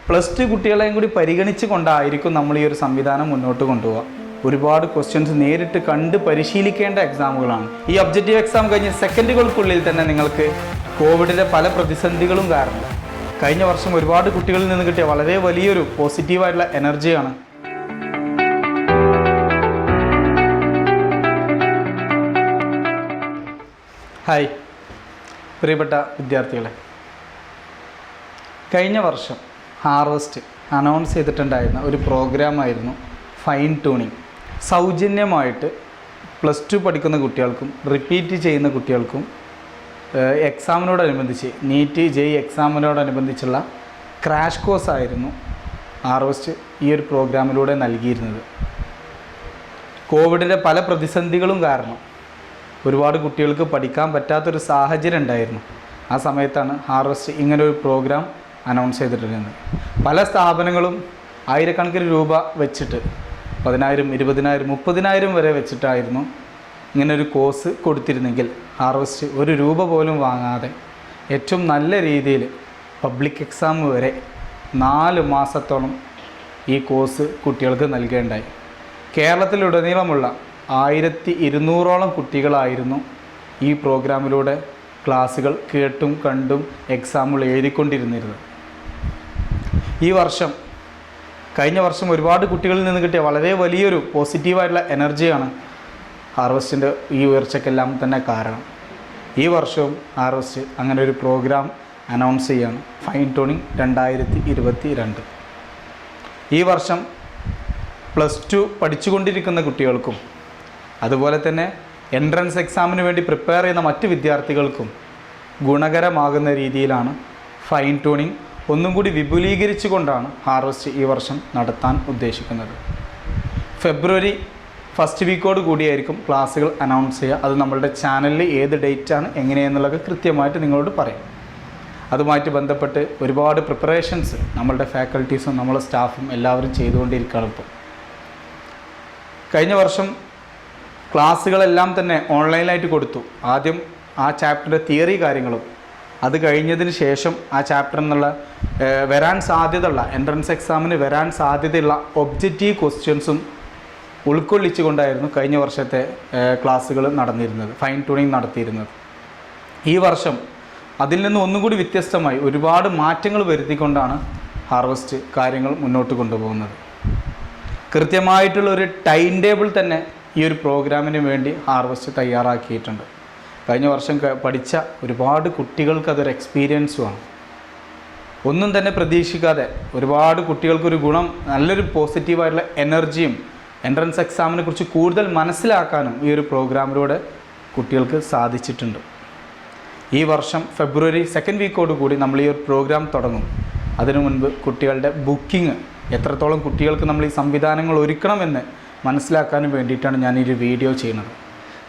Plus two കുട്ടികളെയും കൂടി പരിഗണിച്ച് കൊണ്ടായിരിക്കും നമ്മൾ ഈ ഒരു സംവിധാനം മുന്നോട്ട് കൊണ്ടുപോകുക. ഒരുപാട് ക്വസ്റ്റ്യൻസ് നേരിട്ട് കണ്ട് പരിശീലിക്കേണ്ട എക്സാമുകളാണ്. ഈ ഒബ്ജക്റ്റീവ് എക്സാം കഴിഞ്ഞ് സെക്കൻഡുകൾക്കുള്ളിൽ തന്നെ നിങ്ങൾക്ക് കോവിഡിൻ്റെ പല പ്രതിസന്ധികളും കാരണം കഴിഞ്ഞ വർഷം ഒരുപാട് കുട്ടികളിൽ നിന്ന് കിട്ടിയ വളരെ വലിയൊരു പോസിറ്റീവായിട്ടുള്ള എനർജിയാണ്. ഹായ് പ്രിയപ്പെട്ട വിദ്യാർത്ഥികളെ, കഴിഞ്ഞ വർഷം ഹാർവസ്റ്റ് അനൗൺസ് ചെയ്തിട്ടുണ്ടായിരുന്ന ഒരു പ്രോഗ്രാമായിരുന്നു ഫൈൻ ട്യൂണിങ്. സൗജന്യമായിട്ട് പ്ലസ് ടു പഠിക്കുന്ന കുട്ടികൾക്കും റിപ്പീറ്റ് ചെയ്യുന്ന കുട്ടികൾക്കും എക്സാമിനോടനുബന്ധിച്ച് നീറ്റ് ജെഇ എക്സാമിനോടനുബന്ധിച്ചുള്ള ക്രാഷ് കോഴ്സായിരുന്നു ഹാർവസ്റ്റ് ഈ ഒരു പ്രോഗ്രാമിലൂടെ നൽകിയിരുന്നത്. കോവിഡിൻ്റെ പല പ്രതിസന്ധികളും കാരണം ഒരുപാട് കുട്ടികൾക്ക് പഠിക്കാൻ പറ്റാത്തൊരു സാഹചര്യം ഉണ്ടായിരുന്നു. ആ സമയത്താണ് ഹാർവസ്റ്റ് ഇങ്ങനൊരു പ്രോഗ്രാം അനൗൺസ് ചെയ്തിട്ടുള്ളത്. പല സ്ഥാപനങ്ങളും ആയിരക്കണക്കിന് രൂപ വെച്ചിട്ട് 10,000, 20,000, 30,000 വരെ വെച്ചിട്ടായിരുന്നു ഇങ്ങനൊരു കോഴ്സ് കൊടുത്തിരുന്നെങ്കിൽ ഹാർവസ്റ്റ് ഒരു രൂപ പോലും വാങ്ങാതെ ഏറ്റവും നല്ല രീതിയിൽ പബ്ലിക് എക്സാം വരെ 4 മാസത്തോളം ഈ കോഴ്സ് കുട്ടികൾക്ക് നൽകേണ്ടായി. കേരളത്തിലുടനീളമുള്ള 1200ഓളം കുട്ടികളായിരുന്നു ഈ പ്രോഗ്രാമിലൂടെ ക്ലാസ്സുകൾ കേട്ടും കണ്ടും എക്സാമുകൾ എഴുതിക്കൊണ്ടിരുന്നത്. ഈ വർഷം കഴിഞ്ഞ വർഷം ഒരുപാട് കുട്ടികളിൽ നിന്ന് കിട്ടിയ വളരെ വലിയൊരു പോസിറ്റീവായിട്ടുള്ള എനർജിയാണ് ഹാർവസ്റ്റിൻ്റെ ഈ ഉയർച്ചയ്ക്കെല്ലാം തന്നെ കാരണം. ഈ വർഷവും ഹാർവസ്റ്റ് അങ്ങനെ ഒരു പ്രോഗ്രാം അനൗൺസ് ചെയ്യാണ്, ഫൈൻ ട്യൂണിങ് 2022. ഈ വർഷം പ്ലസ് ടു പഠിച്ചുകൊണ്ടിരിക്കുന്ന കുട്ടികൾക്കും അതുപോലെ തന്നെ എൻട്രൻസ് എക്സാമിന് വേണ്ടി പ്രിപ്പയർ ചെയ്യുന്ന മറ്റ് വിദ്യാർത്ഥികൾക്കും ഗുണകരമാകുന്ന രീതിയിലാണ് ഫൈൻ ട്യൂണിങ് ഒന്നും കൂടി വിപുലീകരിച്ചുകൊണ്ടാണ് ഹാർവസ്റ്റ് ഈ വർഷം നടത്താൻ ഉദ്ദേശിക്കുന്നത്. ഫെബ്രുവരി ഫസ്റ്റ് വീക്കോട് കൂടിയായിരിക്കും ക്ലാസ്സുകൾ അനൗൺസ് ചെയ്യുക. അത് നമ്മളുടെ ചാനലിൽ ഏത് ഡേറ്റാണ് എങ്ങനെയെന്നുള്ളത് കൃത്യമായിട്ട് നിങ്ങളോട് പറയും. അതുമായിട്ട് ബന്ധപ്പെട്ട് ഒരുപാട് പ്രിപ്പറേഷൻസ് നമ്മളുടെ ഫാക്കൽറ്റീസും നമ്മളെ സ്റ്റാഫും എല്ലാവരും ചെയ്തുകൊണ്ടിരിക്കുകയാണ്. ഇപ്പോൾ കഴിഞ്ഞ വർഷം ക്ലാസ്സുകളെല്ലാം തന്നെ ഓൺലൈനായിട്ട് കൊടുത്തു. ആദ്യം ആ ചാപ്റ്ററിൻ്റെ തിയറി കാര്യങ്ങളും അത് കഴിഞ്ഞതിന് ശേഷം ആ ചാപ്റ്റർ എന്നുള്ള വരാൻ സാധ്യതയുള്ള എൻട്രൻസ് എക്സാമിന് വരാൻ സാധ്യതയുള്ള ഒബ്ജക്റ്റീവ് ക്വസ്റ്റ്യൻസും ഉൾക്കൊള്ളിച്ചുകൊണ്ടായിരുന്നു കഴിഞ്ഞ വർഷത്തെ ക്ലാസ്സുകൾ നടന്നിരുന്നത്, ഫൈൻ ട്യൂണിങ് നടത്തിയിരുന്നത്. ഈ വർഷം അതിൽ നിന്ന് ഒന്നുകൂടി വ്യത്യസ്തമായി ഒരുപാട് മാറ്റങ്ങൾ വരുത്തിക്കൊണ്ടാണ് ഹാർവസ്റ്റ് കാര്യങ്ങൾ മുന്നോട്ട് കൊണ്ടുപോകുന്നത്. കൃത്യമായിട്ടുള്ളൊരു ടൈം ടേബിൾ തന്നെ ഈ ഒരു പ്രോഗ്രാമിന് വേണ്ടി ഹാർവസ്റ്റ് തയ്യാറാക്കിയിട്ടുണ്ട്. കഴിഞ്ഞ വർഷം പഠിച്ച ഒരുപാട് കുട്ടികൾക്ക് അതൊരു എക്സ്പീരിയൻസുമാണ്. ഒന്നും തന്നെ പ്രതീക്ഷിക്കാതെ ഒരുപാട് കുട്ടികൾക്കൊരു ഗുണം, നല്ലൊരു പോസിറ്റീവായിട്ടുള്ള എനർജിയും എൻട്രൻസ് എക്സാമിനെ കുറിച്ച് കൂടുതൽ മനസ്സിലാക്കാനും ഈ ഒരു പ്രോഗ്രാമിലൂടെ കുട്ടികൾക്ക് സാധിച്ചിട്ടുണ്ട്. ഈ വർഷം ഫെബ്രുവരി സെക്കൻഡ് വീക്കോട് കൂടി നമ്മൾ ഈ ഒരു പ്രോഗ്രാം തുടങ്ങും. അതിനു മുൻപ് കുട്ടികളുടെ ബുക്കിംഗ് എത്രത്തോളം കുട്ടികൾക്ക് നമ്മൾ ഈ സംവിധാനങ്ങൾ ഒരുക്കണമെന്ന് മനസ്സിലാക്കാനും വേണ്ടിയിട്ടാണ് ഞാൻ ഈ ഒരു വീഡിയോ ചെയ്യുന്നത്.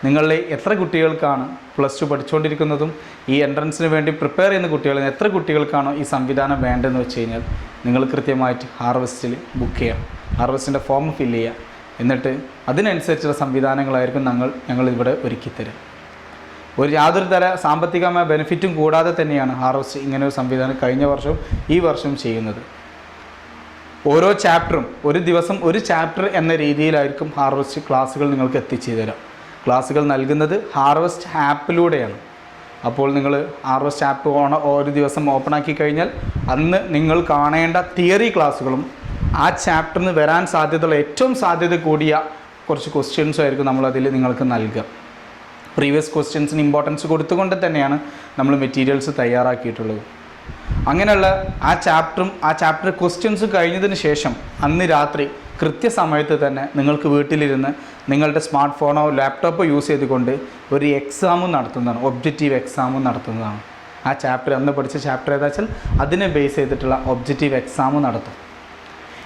നിങ്ങളിൽ എത്ര കുട്ടികൾക്കാണ് പ്ലസ് ടു പഠിച്ചുകൊണ്ടിരിക്കുന്നതും ഈ എൻട്രൻസിന് വേണ്ടി പ്രിപ്പയർ ചെയ്യുന്ന കുട്ടികളിൽ എത്ര കുട്ടികൾക്കാണോ ഈ സംവിധാനം വേണ്ടതെന്ന് വെച്ച് കഴിഞ്ഞാൽ നിങ്ങൾ കൃത്യമായിട്ട് ഹാർവസ്റ്റിൽ ബുക്ക് ചെയ്യുക, ഹാർവസ്റ്റിൻ്റെ ഫോം ഫില്ല് ചെയ്യുക. എന്നിട്ട് അതിനനുസരിച്ചുള്ള സംവിധാനങ്ങളായിരിക്കും ഞങ്ങൾ ഇവിടെ ഒരുക്കിത്തരും. യാതൊരു തര സാമ്പത്തികമായ ബെനിഫിറ്റും കൂടാതെ തന്നെയാണ് ഹാർവസ്റ്റ് ഇങ്ങനെ ഒരു സംവിധാനം കഴിഞ്ഞ വർഷവും ഈ വർഷവും ചെയ്യുന്നത്. ഓരോ ചാപ്റ്ററും ഒരു ദിവസം ഒരു ചാപ്റ്റർ എന്ന രീതിയിലായിരിക്കും ഹാർവസ്റ്റ് ക്ലാസ്സുകൾ നിങ്ങൾക്ക് എത്തിച്ചു തരാം. ക്ലാസ്സുകൾ നൽകുന്നത് ഹാർവസ്റ്റ് ആപ്പിലൂടെയാണ്. അപ്പോൾ നിങ്ങൾ ഹാർവസ്റ്റ് ആപ്പ് ഒരു ദിവസം ഓപ്പൺ ആക്കി കഴിഞ്ഞാൽ അന്ന് നിങ്ങൾ കാണേണ്ട തിയറി ക്ലാസ്സുകളും ആ ചാപ്റ്ററിന് വരാൻ സാധ്യതയുള്ള ഏറ്റവും സാധ്യത കൂടിയ കുറച്ച് ക്വസ്റ്റ്യൻസും ആയിരിക്കും നമ്മളതിൽ നിങ്ങൾക്ക് നൽകുക. പ്രീവിയസ് ക്വസ്റ്റ്യൻസിന് ഇമ്പോർട്ടൻസ് കൊടുത്തുകൊണ്ട് തന്നെയാണ് നമ്മൾ മെറ്റീരിയൽസ് തയ്യാറാക്കിയിട്ടുള്ളത്. അങ്ങനെയുള്ള ആ ചാപ്റ്റർ ക്വസ്റ്റ്യൻസ് കഴിഞ്ഞതിന് ശേഷം അന്ന് രാത്രി കൃത്യസമയത്ത് തന്നെ നിങ്ങൾക്ക് വീട്ടിലിരുന്ന് നിങ്ങളുടെ സ്മാർട്ട് ഫോണോ ലാപ്ടോപ്പോ യൂസ് ചെയ്തുകൊണ്ട് ഒരു എക്സാമും നടത്തുന്നതാണ്, ഒബ്ജക്റ്റീവ് എക്സാമും നടത്തുന്നതാണ്. ആ ചാപ്റ്റർ അന്ന് പഠിച്ച ചാപ്റ്റർ ഏതാ വെച്ചാൽ അതിനെ ബേസ് ചെയ്തിട്ടുള്ള ഒബ്ജക്റ്റീവ് എക്സാമും നടത്തും.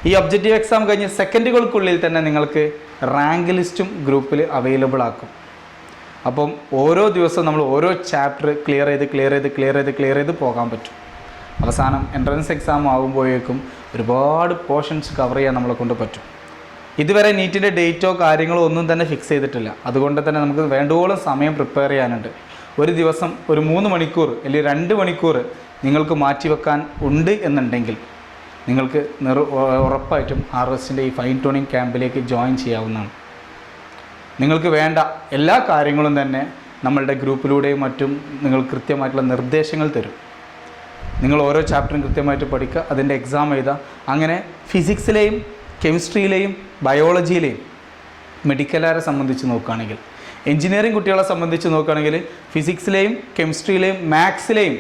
ഈ ഒബ്ജക്റ്റീവ് എക്സാം കഴിഞ്ഞ് സെക്കൻഡുകൾക്കുള്ളിൽ തന്നെ നിങ്ങൾക്ക് റാങ്ക് ലിസ്റ്റും ഗ്രൂപ്പിൽ അവൈലബിൾ ആക്കും. അപ്പം ഓരോ ദിവസവും നമ്മൾ ഓരോ ചാപ്റ്റർ ക്ലിയർ ചെയ്ത് പോകാൻ പറ്റും. അവസാനം എൻട്രൻസ് എക്സാം ആകുമ്പോഴേക്കും ഒരുപാട് പോർഷൻസ് കവർ ചെയ്യാൻ നമ്മളെ കൊണ്ട് പറ്റും. ഇതുവരെ നീറ്റിൻ്റെ ഡേറ്റോ കാര്യങ്ങളോ ഒന്നും തന്നെ ഫിക്സ് ചെയ്തിട്ടില്ല. അതുകൊണ്ട് തന്നെ നമുക്ക് വേണ്ടുവോളം സമയം പ്രിപ്പയർ ചെയ്യാനുണ്ട്. ഒരു ദിവസം ഒരു 3 മണിക്കൂർ അല്ലെങ്കിൽ 2 മണിക്കൂർ നിങ്ങൾക്ക് മാറ്റിവെക്കാൻ ഉണ്ട് എന്നുണ്ടെങ്കിൽ നിങ്ങൾക്ക് ഉറപ്പായിട്ടും ഹാർവസ്റ്റിൻ്റെ ഈ ഫൈൻ ട്യൂണിങ് ക്യാമ്പിലേക്ക് ജോയിൻ ചെയ്യാവുന്നതാണ്. നിങ്ങൾക്ക് വേണ്ട എല്ലാ കാര്യങ്ങളും തന്നെ നമ്മളുടെ ഗ്രൂപ്പിലൂടെയും മറ്റും നിങ്ങൾ കൃത്യമായിട്ടുള്ള നിർദ്ദേശങ്ങൾ തരും. നിങ്ങൾ ഓരോ ചാപ്റ്ററും കൃത്യമായിട്ട് പഠിക്കുക, അതിൻ്റെ എക്സാം എഴുതുക. അങ്ങനെ ഫിസിക്സിലെയും കെമിസ്ട്രിയിലെയും ബയോളജിയിലെയും മെഡിക്കലുകാരെ സംബന്ധിച്ച് നോക്കുകയാണെങ്കിൽ, എഞ്ചിനീയറിംഗ് കുട്ടികളെ സംബന്ധിച്ച് നോക്കുകയാണെങ്കിൽ ഫിസിക്സിലെയും കെമിസ്ട്രിയിലെയും മാത്സിലെയും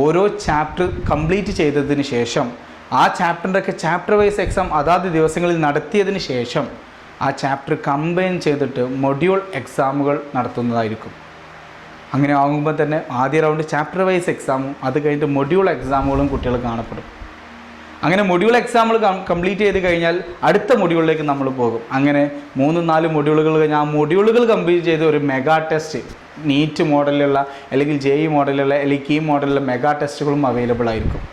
ഓരോ ചാപ്റ്റർ കംപ്ലീറ്റ് ചെയ്തതിന് ശേഷം ആ ചാപ്റ്ററിൻ്റെയൊക്കെ ചാപ്റ്റർ വൈസ് എക്സാം അതാത് ദിവസങ്ങളിൽ നടത്തിയതിന് ശേഷം ആ ചാപ്റ്റർ കമ്പൈൻ ചെയ്തിട്ട് മൊഡ്യൂൾ എക്സാമുകൾ നടത്തുന്നതായിരിക്കും. അങ്ങനെ ആകുമ്പോൾ തന്നെ ആദ്യ റൗണ്ട് ചാപ്റ്റർ വൈസ് എക്സാമും അത് കഴിഞ്ഞിട്ട് മൊഡ്യൂൾ എക്സാമുകളും കുട്ടികൾ കാണപ്പെടും. അങ്ങനെ മൊഡ്യൂൾ എക്സാമുകൾ കംപ്ലീറ്റ് ചെയ്ത് കഴിഞ്ഞാൽ അടുത്ത മൊഡ്യൂളിലേക്ക് നമ്മൾ പോകും. അങ്ങനെ 3-4 മൊഡ്യൂളുകൾ കഴിഞ്ഞാൽ ആ മൊഡ്യൂളുകൾ കംപ്ലീറ്റ് ചെയ്ത് ഒരു മെഗാ ടെസ്റ്റ്, നീറ്റ് മോഡലിലുള്ള അല്ലെങ്കിൽ JEE മോഡലിലുള്ള അല്ലെങ്കിൽ കീം മോഡലിലുള്ള മെഗാ ടെസ്റ്റുകളും അവൈലബിൾ ആയിരിക്കും.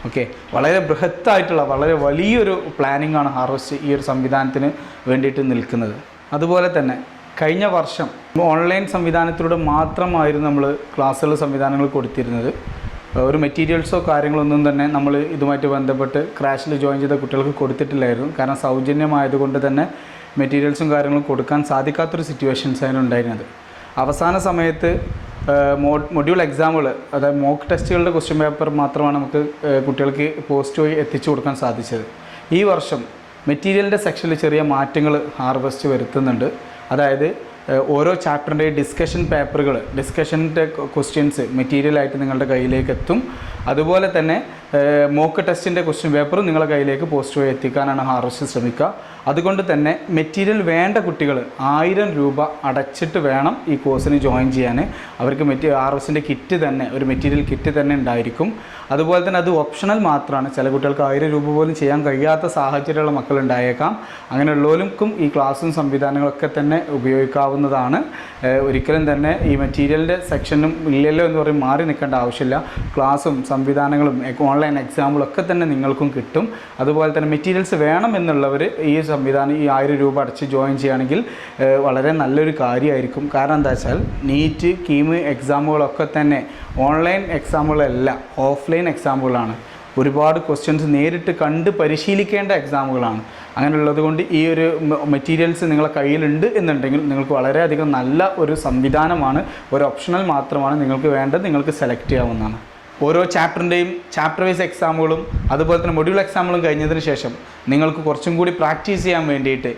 ഓക്കെ, വളരെ ബൃഹത്തായിട്ടുള്ള വളരെ വലിയൊരു പ്ലാനിംഗ് ആണ് ഹാർവസ്റ്റ് ഈ ഒരു സംവിധാനത്തിന് വേണ്ടിയിട്ട് നിൽക്കുന്നത്. അതുപോലെ തന്നെ കഴിഞ്ഞ വർഷം ഓൺലൈൻ സംവിധാനത്തിലൂടെ മാത്രമായിരുന്നു നമ്മൾ ക്ലാസ്സുകൾ സംവിധാനങ്ങൾ കൊടുത്തിരുന്നത്. ഒരു മെറ്റീരിയൽസോ കാര്യങ്ങളൊന്നും തന്നെ നമ്മൾ ഇതുമായിട്ട് ബന്ധപ്പെട്ട് ക്രാഷിൽ ജോയിൻ ചെയ്ത കുട്ടികൾക്ക് കൊടുത്തിട്ടില്ലായിരുന്നു. കാരണം സൗജന്യമായതുകൊണ്ട് തന്നെ മെറ്റീരിയൽസും കാര്യങ്ങളും കൊടുക്കാൻ സാധിക്കാത്തൊരു സിറ്റുവേഷൻസ് ആയിരുന്നു ഉണ്ടായിരുന്നത്. അവസാന സമയത്ത് മൊഡ്യൂൾ എക്സാമുകൾ, അതായത് മോക്ക് ടെസ്റ്റുകളുടെ ക്വസ്റ്റ്യൻ പേപ്പർ മാത്രമാണ് നമുക്ക് കുട്ടികൾക്ക് പോസ്റ്റ് വഴി എത്തിച്ചു കൊടുക്കാൻ സാധിച്ചത്. ഈ വർഷം മെറ്റീരിയലിൻ്റെ സെക്ഷനിൽ ചെറിയ മാറ്റങ്ങൾ ഹാർവസ്റ്റ് വരുത്തുന്നുണ്ട്. അതായത് ഓരോ ചാപ്റ്ററിൻ്റെ ഡിസ്കഷൻ പേപ്പറുകൾ, ഡിസ്കഷൻ്റെ ക്വസ്റ്റ്യൻസ് മെറ്റീരിയലായിട്ട് നിങ്ങളുടെ കയ്യിലേക്ക് എത്തും. അതുപോലെ തന്നെ മോക്ക് ടെസ്റ്റിൻ്റെ ക്വസ്റ്റ്യൻ പേപ്പറും നിങ്ങളുടെ കയ്യിലേക്ക് പോസ്റ്റ് വഴി എത്തിക്കാനാണ് ഹാർവസ്റ്റ് ശ്രമിക്കുക. അതുകൊണ്ട് തന്നെ മെറ്റീരിയൽ വേണ്ട കുട്ടികൾ 1000 രൂപ അടച്ചിട്ട് വേണം ഈ കോഴ്സിന് ജോയിൻ ചെയ്യാൻ. അവർക്ക് ഹാർവസ്റ്റിൻ്റെ കിറ്റ് തന്നെ, ഒരു മെറ്റീരിയൽ കിറ്റ് തന്നെ ഉണ്ടായിരിക്കും. അതുപോലെ തന്നെ അത് ഓപ്ഷണൽ മാത്രമാണ്. ചില കുട്ടികൾക്ക് 1000 രൂപ പോലും ചെയ്യാൻ കഴിയാത്ത സാഹചര്യമുള്ള മക്കളുണ്ടായേക്കാം. അങ്ങനെയുള്ളവർക്കും ഈ ക്ലാസ്സും സംവിധാനങ്ങളൊക്കെ തന്നെ ഉപയോഗിക്കാവുന്നതാണ്. ഒരിക്കലും തന്നെ ഈ മെറ്റീരിയലിൻ്റെ സെക്ഷനും ഇല്ലല്ലോ എന്ന് പറയും മാറി നിൽക്കേണ്ട ആവശ്യമില്ല. ക്ലാസ്സും സംവിധാനങ്ങളും ഓൺലൈൻ എക്സാമുകളൊക്കെ തന്നെ നിങ്ങൾക്കും കിട്ടും. അതുപോലെ തന്നെ മെറ്റീരിയൽസ് വേണം എന്നുള്ളവർ ഈ സംവിധാനം ഈ 1000 രൂപ അടച്ച് ജോയിൻ ചെയ്യുകയാണെങ്കിൽ വളരെ നല്ലൊരു കാര്യമായിരിക്കും. കാരണം എന്താ വെച്ചാൽ നീറ്റ് കീം എക്സാമുകളൊക്കെ തന്നെ ഓൺലൈൻ എക്സാമുകളല്ല, ഓഫ്ലൈൻ എക്സാമുകളാണ്. ഒരുപാട് ക്വസ്റ്റ്യൻസ് നേരിട്ട് കണ്ട് പരിശീലിക്കേണ്ട എക്സാമുകളാണ്. അങ്ങനെയുള്ളത് കൊണ്ട് ഈ ഒരു മെറ്റീരിയൽസ് നിങ്ങളുടെ കയ്യിലുണ്ട് എന്നുണ്ടെങ്കിൽ നിങ്ങൾക്ക് വളരെയധികം നല്ല ഒരു സംവിധാനമാണ്. ഒരു ഓപ്ഷണൽ മാത്രമാണ് നിങ്ങൾക്ക് വേണ്ടത്, നിങ്ങൾക്ക് സെലക്ട് ചെയ്യാവുന്നതാണ്. ഓരോ ചാപ്റ്ററിൻ്റെയും ചാപ്റ്റർ വൈസ് എക്സാമുകളും അതുപോലെ തന്നെ മൊഡ്യൂൾ എക്സാമുകളും കഴിഞ്ഞതിന് ശേഷം നിങ്ങൾക്ക് കുറച്ചും കൂടി പ്രാക്ടീസ് ചെയ്യാൻ വേണ്ടിയിട്ട്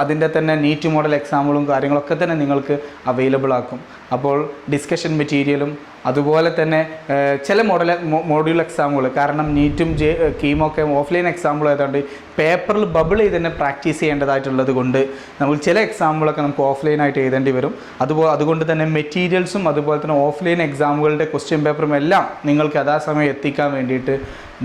അതിൻ്റെ തന്നെ നീറ്റ് മോഡൽ എക്സാമുകളും കാര്യങ്ങളൊക്കെ തന്നെ നിങ്ങൾക്ക് അവൈലബിൾ ആക്കും. അപ്പോൾ ഡിസ്കഷൻ മെറ്റീരിയലും അതുപോലെ തന്നെ ചില മോഡ്യൂൾ എക്സാമുകൾ, കാരണം നീറ്റും കീമൊക്കെ ഓഫ്ലൈൻ എക്സാമ്പിൾ ആയതുകൊണ്ട് പേപ്പറിൽ ബബിൾ ചെയ്ത് തന്നെ പ്രാക്ടീസ് ചെയ്യേണ്ടതായിട്ടുള്ളത് കൊണ്ട് നമ്മൾ ചില എക്സാമുകളൊക്കെ നമുക്ക് ഓഫ്ലൈനായിട്ട് എഴുതേണ്ടി വരും. അതുകൊണ്ട് തന്നെ മെറ്റീരിയൽസും അതുപോലെ തന്നെ ഓഫ്ലൈൻ എക്സാമുകളുടെ ക്വസ്റ്റ്യൻ പേപ്പറും എല്ലാം നിങ്ങൾക്ക് യഥാസമയം എത്തിക്കാൻ വേണ്ടിയിട്ട്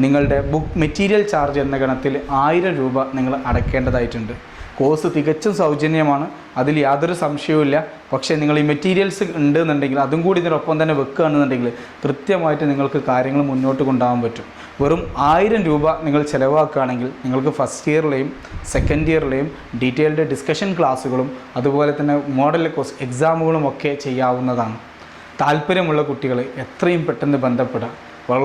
നിങ്ങളുടെ ബുക്ക് മെറ്റീരിയൽ ചാർജ് എന്ന ഗണത്തിൽ 1000 രൂപ നിങ്ങൾ അടയ്ക്കേണ്ടതായിട്ടുണ്ട്. കോഴ്സ് തികച്ചും സൗജന്യമാണ്, അതിൽ യാതൊരു സംശയവുമില്ല. പക്ഷേ നിങ്ങൾ ഈ മെറ്റീരിയൽസ് ഉണ്ടെന്നുണ്ടെങ്കിൽ അതും കൂടി ഇതിനൊപ്പം തന്നെ വെക്കുകയാണെന്നുണ്ടെങ്കിൽ കൃത്യമായിട്ട് നിങ്ങൾക്ക് കാര്യങ്ങൾ മുന്നോട്ട് കൊണ്ടുപോകാൻ പറ്റും. വെറും 1000 രൂപ നിങ്ങൾ ചിലവാക്കുകയാണെങ്കിൽ നിങ്ങൾക്ക് ഫസ്റ്റ് ഇയറിലെയും സെക്കൻഡ് ഇയറിലെയും ഡീറ്റെയിൽഡ് ഡിസ്കഷൻ ക്ലാസ്സുകളും അതുപോലെ തന്നെ മോഡൽ എക്സാമുകളും ഒക്കെ ചെയ്യാവുന്നതാണ്. താല്പര്യമുള്ള കുട്ടികൾ എത്രയും പെട്ടെന്ന് ബന്ധപ്പെടുക.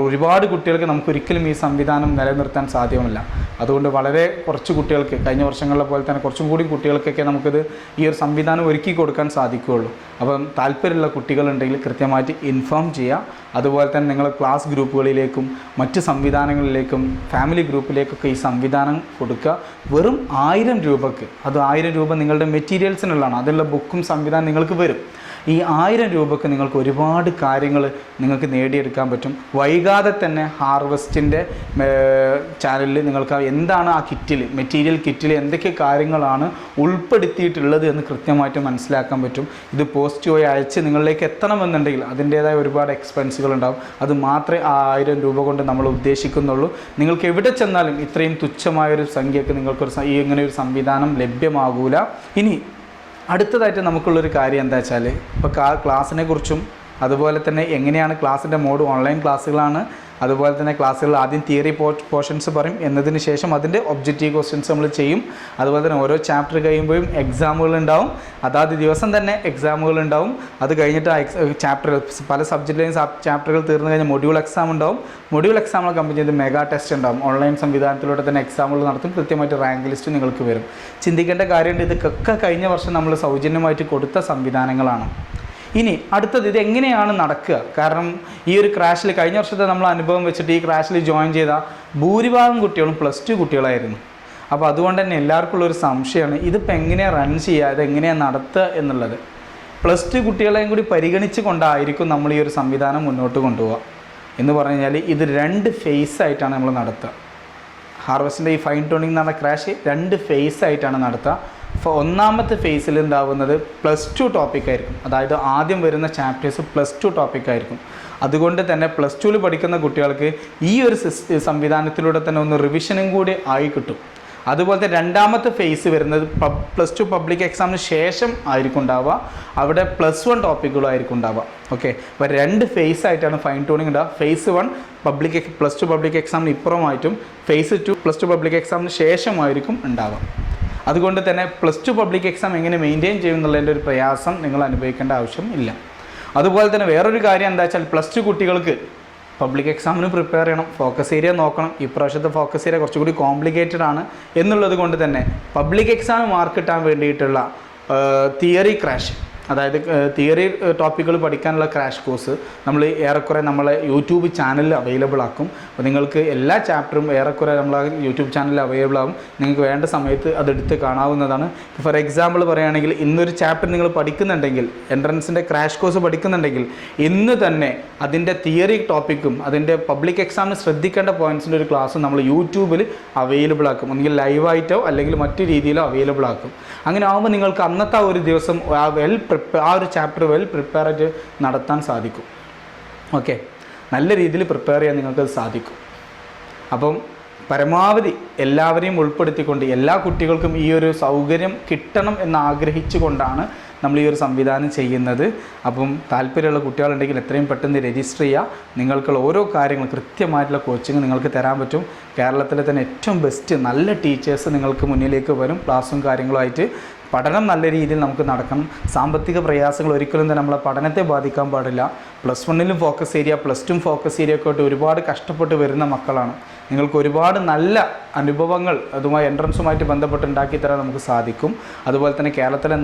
ഒരുപാട് കുട്ടികൾക്ക് നമുക്കൊരിക്കലും ഈ സംവിധാനം നിലനിർത്താൻ സാധ്യമല്ല. അതുകൊണ്ട് വളരെ കുറച്ച് കുട്ടികൾക്ക്, കഴിഞ്ഞ വർഷങ്ങളിലെ പോലെ തന്നെ കുറച്ചും കൂടി കുട്ടികൾക്കൊക്കെ നമുക്കിത് ഈ ഒരു സംവിധാനം ഒരുക്കി കൊടുക്കാൻ സാധിക്കുകയുള്ളൂ. അപ്പം താല്പര്യമുള്ള കുട്ടികളുണ്ടെങ്കിൽ കൃത്യമായിട്ട് ഇൻഫോം ചെയ്യുക. അതുപോലെ തന്നെ നിങ്ങൾ ക്ലാസ് ഗ്രൂപ്പുകളിലേക്കും മറ്റ് സംവിധാനങ്ങളിലേക്കും ഫാമിലി ഗ്രൂപ്പിലേക്കൊക്കെ ഈ സംവിധാനം കൊടുക്കുക. വെറും 1000 രൂപക്ക്, അത് 1000 രൂപ നിങ്ങളുടെ മെറ്റീരിയൽസിനുള്ളതാണ്. അതിലുള്ള ബുക്കും സംവിധാനം നിങ്ങൾക്ക് വരും. ഈ 1000 രൂപക്ക് നിങ്ങൾക്ക് ഒരുപാട് കാര്യങ്ങൾ നിങ്ങൾക്ക് നേടിയെടുക്കാൻ പറ്റും. വൈകാതെ തന്നെ ഹാർവസ്റ്റിൻ്റെ ചാനലിൽ നിങ്ങൾക്ക് എന്താണ് ആ കിറ്റിൽ, മെറ്റീരിയൽ കിറ്റിൽ എന്തൊക്കെ കാര്യങ്ങളാണ് ഉൾപ്പെടുത്തിയിട്ടുള്ളത് എന്ന് കൃത്യമായിട്ട് മനസ്സിലാക്കാൻ പറ്റും. ഇത് പോസ്റ്റ് വഴി അയച്ച് നിങ്ങളിലേക്ക് എത്തണമെന്നുണ്ടെങ്കിൽ അതിൻ്റേതായ ഒരുപാട് എക്സ്പെൻസുകൾ ഉണ്ടാകും. അത് മാത്രമേ ആ 1000 രൂപ കൊണ്ട് നമ്മൾ ഉദ്ദേശിക്കുന്നുള്ളൂ. നിങ്ങൾക്ക് എവിടെ ചെന്നാലും ഇത്രയും തുച്ഛമായൊരു സംഖ്യക്ക് ഈ ഇങ്ങനെ ഒരു സംവിധാനം ലഭ്യമാകൂല. ഇനി അടുത്തതായിട്ട് നമുക്കുള്ളൊരു കാര്യം എന്താ വെച്ചാൽ, ഇപ്പോൾ ക്ലാസ്സിനെ കുറിച്ചും അതുപോലെ തന്നെ എങ്ങനെയാണ് ക്ലാസ്സിൻ്റെ മോഡ് ഓൺലൈൻ ക്ലാസ്സുകളാണ്, അതുപോലെ തന്നെ ക്ലാസ്സുകളിൽ ആദ്യം തിയറി പോർഷൻസ് പറയും, എന്നതിന് ശേഷം അതിൻ്റെ ഒബ്ജക്റ്റീവ് ക്വസ്റ്റ്യൻസ് നമ്മൾ ചെയ്യും. അതുപോലെ തന്നെ ഓരോ ചാപ്റ്റർ കഴിയുമ്പോഴും എക്സാമുകൾ ഉണ്ടാവും, അതാത് ദിവസം തന്നെ എക്സാമുകൾ ഉണ്ടാവും. അത് കഴിഞ്ഞിട്ട് ചാപ്റ്ററുകൾ പല സബ്ജക്റ്റിലെയും ചാപ്റ്ററുകൾ തീർന്നു കഴിഞ്ഞാൽ മൊഡ്യൂൾ എക്സാം ഉണ്ടാവും. മൊഡ്യൂൾ എക്സാമുകൾ കംപ്ലീറ്റ് ചെയ്ത് മെഗാ ടെസ്റ്റ് ഉണ്ടാവും. ഓൺലൈൻ സംവിധാനത്തിലൂടെ തന്നെ എക്സാമുകൾ നടത്തും. കൃത്യമായിട്ട് റാങ്ക് ലിസ്റ്റ് നിങ്ങൾക്ക് വരും. ചിന്തിക്കേണ്ട കാര്യമുണ്ട്, ഇതൊക്കെ കഴിഞ്ഞ വർഷം നമ്മൾ സൗജന്യമായിട്ട് കൊടുത്ത സംവിധാനങ്ങളാണ്. ഇനി അടുത്തത് ഇത് എങ്ങനെയാണ് നടക്കുക? കാരണം ഈ ഒരു ക്രാഷിൽ കഴിഞ്ഞ വർഷത്തെ നമ്മൾ അനുഭവം വെച്ചിട്ട് ഈ ക്രാഷിൽ ജോയിൻ ചെയ്ത ഭൂരിഭാഗം കുട്ടികളും +2 കുട്ടികളായിരുന്നു. അപ്പോൾ അതുകൊണ്ട് തന്നെ എല്ലാവർക്കും ഉള്ളൊരു സംശയമാണ്, ഇതിപ്പോൾ എങ്ങനെയാണ് റൺ ചെയ്യുക, ഇതെങ്ങനെയാണ് നടത്തുക എന്നുള്ളത്. +2 കുട്ടികളെയും കൂടി പരിഗണിച്ച് കൊണ്ടായിരിക്കും നമ്മൾ ഈ ഒരു സംവിധാനം മുന്നോട്ട് കൊണ്ടുപോകുക. എന്ന് പറഞ്ഞു കഴിഞ്ഞാൽ ഇത് 2 ഫേസ് ആയിട്ടാണ് നമ്മൾ നടത്തുക. ഹാർവസ്റ്റിൻ്റെ ഈ ഫൈൻ ട്യൂണിംഗ് എന്ന് പറഞ്ഞ ക്രാഷ് 2 ഫേസ് ആയിട്ടാണ് നടത്തുക. ഒന്നാമത്തെ ഫേസിൽ ഉണ്ടാവുന്നത് +2 ടോപ്പിക്കായിരിക്കും. അതായത് ആദ്യം വരുന്ന ചാപ്റ്റേഴ്സ് +2 ടോപ്പിക്കായിരിക്കും. അതുകൊണ്ട് തന്നെ +2 പഠിക്കുന്ന കുട്ടികൾക്ക് ഈ ഒരു സംവിധാനത്തിലൂടെ തന്നെ ഒന്ന് റിവിഷനും കൂടി ആയി കിട്ടും. അതുപോലത്തെ രണ്ടാമത്തെ ഫേസ് വരുന്നത് +2 പബ്ലിക് എക്സാമിന് ശേഷം ആയിരിക്കും ഉണ്ടാവുക. അവിടെ +1 ടോപ്പിക്കുകളായിരിക്കും ഉണ്ടാവുക. ഓക്കെ, അപ്പോൾ 2 ഫേസ് ആയിട്ടാണ് ഫൈൻ ട്യൂണിംഗ് ഉണ്ടാവുക. ഫേസ് 1 +2 പബ്ലിക് എക്സാമിന് ഇപ്പുറമായിട്ടും ഫേസ് 2 +2 പബ്ലിക് എക്സാമിന് ശേഷമായിരിക്കും ഉണ്ടാവുക. അതുകൊണ്ട് തന്നെ +2 പബ്ലിക് എക്സാം എങ്ങനെ മെയിൻറ്റെയിൻ ചെയ്യും എന്നുള്ളതിൻ്റെ ഒരു പ്രയാസം നിങ്ങൾ അനുഭവിക്കേണ്ട ആവശ്യം ഇല്ല. അതുപോലെ തന്നെ വേറൊരു കാര്യം എന്താ വെച്ചാൽ +2 കുട്ടികൾക്ക് പബ്ലിക് എക്സാമിന് പ്രിപ്പയർ ചെയ്യണം, ഫോക്കസ് ഏരിയ നോക്കണം. ഇപ്രാവശ്യത്തെ ഫോക്കസ് ഏരിയ കുറച്ചുകൂടി കോംപ്ലിക്കേറ്റഡ് ആണ് എന്നുള്ളത് കൊണ്ട് തന്നെ പബ്ലിക് എക്സാം മാർക്ക് കിട്ടാൻ വേണ്ടിയിട്ടുള്ള തിയറി ക്രാഷ്, അതായത് തിയറി ടോപ്പിക്കുകൾ പഠിക്കാനുള്ള ക്രാഷ് കോഴ്സ് നമ്മൾ ഏറെക്കുറെ നമ്മളെ യൂട്യൂബ് ചാനലിൽ അവൈലബിൾ ആക്കും. അപ്പോൾ നിങ്ങൾക്ക് എല്ലാ ചാപ്റ്ററും ഏറെക്കുറെ നമ്മൾ യൂട്യൂബ് ചാനലിൽ അവൈലബിൾ ആകും. നിങ്ങൾക്ക് വേണ്ട സമയത്ത് അതെടുത്ത് കാണാവുന്നതാണ്. ഫോർ എക്സാമ്പിൾ പറയുകയാണെങ്കിൽ ഇന്നൊരു ചാപ്റ്റർ നിങ്ങൾ പഠിക്കുന്നുണ്ടെങ്കിൽ, എൻട്രൻസിൻ്റെ ക്രാഷ് കോഴ്സ് പഠിക്കുന്നുണ്ടെങ്കിൽ ഇന്ന് തന്നെ അതിൻ്റെ തിയറി ടോപ്പിക്കും അതിൻ്റെ പബ്ലിക് എക്സാമിന് ശ്രദ്ധിക്കേണ്ട പോയിൻറ്റ്സിൻ്റെ ഒരു ക്ലാസ് നമ്മൾ യൂട്യൂബിൽ അവൈലബിൾ ആക്കും. ഒന്നുകിൽ ലൈവായിട്ടോ അല്ലെങ്കിൽ മറ്റു രീതിയിലോ അവൈലബിൾ ആക്കും. അങ്ങനെ ആകുമ്പോൾ നിങ്ങൾക്ക് അന്നത്തെ ഒരു ദിവസം ആ ഒരു ചാപ്റ്റർ പ്രിപ്പയർ ആയിട്ട് നടത്താൻ സാധിക്കും. ഓക്കെ, നല്ല രീതിയിൽ പ്രിപ്പയർ ചെയ്യാൻ നിങ്ങൾക്ക് സാധിക്കും. അപ്പം പരമാവധി എല്ലാവരെയും ഉൾപ്പെടുത്തിക്കൊണ്ട് എല്ലാ കുട്ടികൾക്കും ഈ ഒരു സൗകര്യം കിട്ടണം എന്ന് ആഗ്രഹിച്ചുകൊണ്ടാണ് നമ്മൾ ഈ ഒരു സംവിധാനം ചെയ്യുന്നത്. അപ്പം താല്പര്യമുള്ള കുട്ടികളുണ്ടെങ്കിൽ എത്രയും പെട്ടെന്ന് രജിസ്റ്റർ ചെയ്യുക. നിങ്ങൾക്കുള്ള ഓരോ കാര്യങ്ങൾ കൃത്യമായിട്ടുള്ള കോച്ചിങ് നിങ്ങൾക്ക് തരാൻ പറ്റും. കേരളത്തിലെ തന്നെ ഏറ്റവും ബെസ്റ്റ് നല്ല ടീച്ചേഴ്സ് നിങ്ങൾക്ക് മുന്നിലേക്ക് വരും. ക്ലാസ്സും കാര്യങ്ങളുമായിട്ട് പഠനം നല്ല രീതിയിൽ നമുക്ക് നടക്കണം. സാമ്പത്തിക പ്രയാസങ്ങൾ ഒരിക്കലും തന്നെ നമ്മളെ പഠനത്തെ ബാധിക്കാൻ പാടില്ല. +1 ഫോക്കസ് ഏരിയ, +2 ഫോക്കസ് ഏരിയ ഒക്കെ ആയിട്ട് ഒരുപാട് കഷ്ടപ്പെട്ട് വരുന്ന മക്കളാണ്. നിങ്ങൾക്ക് ഒരുപാട് നല്ല അനുഭവങ്ങൾ അതുമായി എൻട്രൻസുമായിട്ട് ബന്ധപ്പെട്ട് ഉണ്ടാക്കി തരാൻ നമുക്ക് സാധിക്കും. അതുപോലെ തന്നെ കേരളത്തിലെ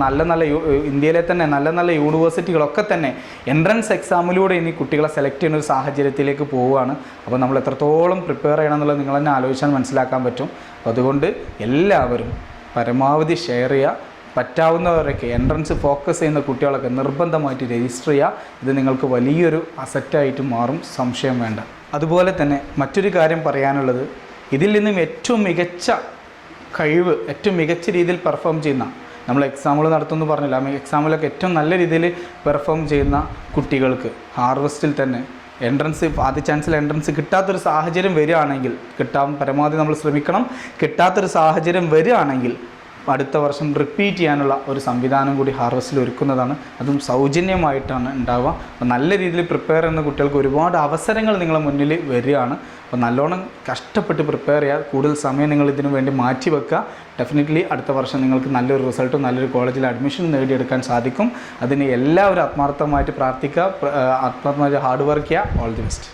ഇന്ത്യയിലെ തന്നെ നല്ല യൂണിവേഴ്സിറ്റികളൊക്കെ തന്നെ എൻട്രൻസ് എക്സാമിലൂടെ ഇനി കുട്ടികളെ സെലക്ട് ചെയ്യുന്ന ഒരു സാഹചര്യത്തിലേക്ക് പോവുകയാണ്. അപ്പോൾ നമ്മൾ എത്രത്തോളം പ്രിപ്പയർ ചെയ്യണം എന്നുള്ളത് നിങ്ങൾ തന്നെ ആലോചിച്ചാൽ മനസ്സിലാക്കാൻ പറ്റും. അപ്പോൾ അതുകൊണ്ട് എല്ലാവരും പരമാവധി ഷെയർ ചെയ്യുക. പറ്റാവുന്നവരൊക്കെ എൻട്രൻസ് ഫോക്കസ് ചെയ്യുന്ന കുട്ടികളൊക്കെ നിർബന്ധമായിട്ട് രജിസ്റ്റർ ചെയ്യുക. ഇത് നിങ്ങൾക്ക് വലിയൊരു അസറ്റായിട്ട് മാറും, സംശയം വേണ്ട. അതുപോലെ തന്നെ മറ്റൊരു കാര്യം പറയാനുള്ളത്, ഇതിൽ നിന്നും ഏറ്റവും മികച്ച കഴിവ്, ഏറ്റവും മികച്ച രീതിയിൽ പെർഫോം ചെയ്യുന്ന, നമ്മൾ എക്സാമുകൾ നടത്തുമെന്ന് പറഞ്ഞില്ല, എക്സാമിലൊക്കെ ഏറ്റവും നല്ല രീതിയിൽ പെർഫോം ചെയ്യുന്ന കുട്ടികൾക്ക് ഹാർവസ്റ്റിൽ തന്നെ ആദ്യ ചാൻസിൽ എൻട്രൻസ് കിട്ടാത്തൊരു സാഹചര്യം വരികയാണെങ്കിൽ, കിട്ടാൻ പരമാവധി നമ്മൾ ശ്രമിക്കണം. കിട്ടാത്തൊരു സാഹചര്യം വരികയാണെങ്കിൽ അടുത്ത വർഷം റിപ്പീറ്റ് ചെയ്യാനുള്ള ഒരു സംവിധാനം കൂടി ഹാർവസ്റ്റിൽ ഒരുക്കുന്നതാണ്. അതും സൗജന്യമായിട്ടാണ് ഉണ്ടാവുക. അപ്പോൾ നല്ല രീതിയിൽ പ്രിപ്പയർ ചെയ്യുന്ന കുട്ടികൾക്ക് ഒരുപാട് അവസരങ്ങൾ നിങ്ങളുടെ മുന്നിൽ വരികയാണ്. അപ്പോൾ നല്ലോണം കഷ്ടപ്പെട്ട് പ്രിപ്പയർ ചെയ്യുക. കൂടുതൽ സമയം നിങ്ങൾ ഇതിനു വേണ്ടി മാറ്റി വെക്കുക. ഡെഫിനറ്റ്ലി അടുത്ത വർഷം നിങ്ങൾക്ക് നല്ലൊരു റിസൾട്ടും നല്ലൊരു കോളേജിൽ അഡ്മിഷൻ നേടിയെടുക്കാൻ സാധിക്കും. അതിന് എല്ലാവരും ആത്മാർത്ഥമായിട്ട് പ്രാർത്ഥിക്കുക, ആത്മാർത്ഥമായിട്ട് ഹാർഡ് വർക്ക് ചെയ്യുക. All the best.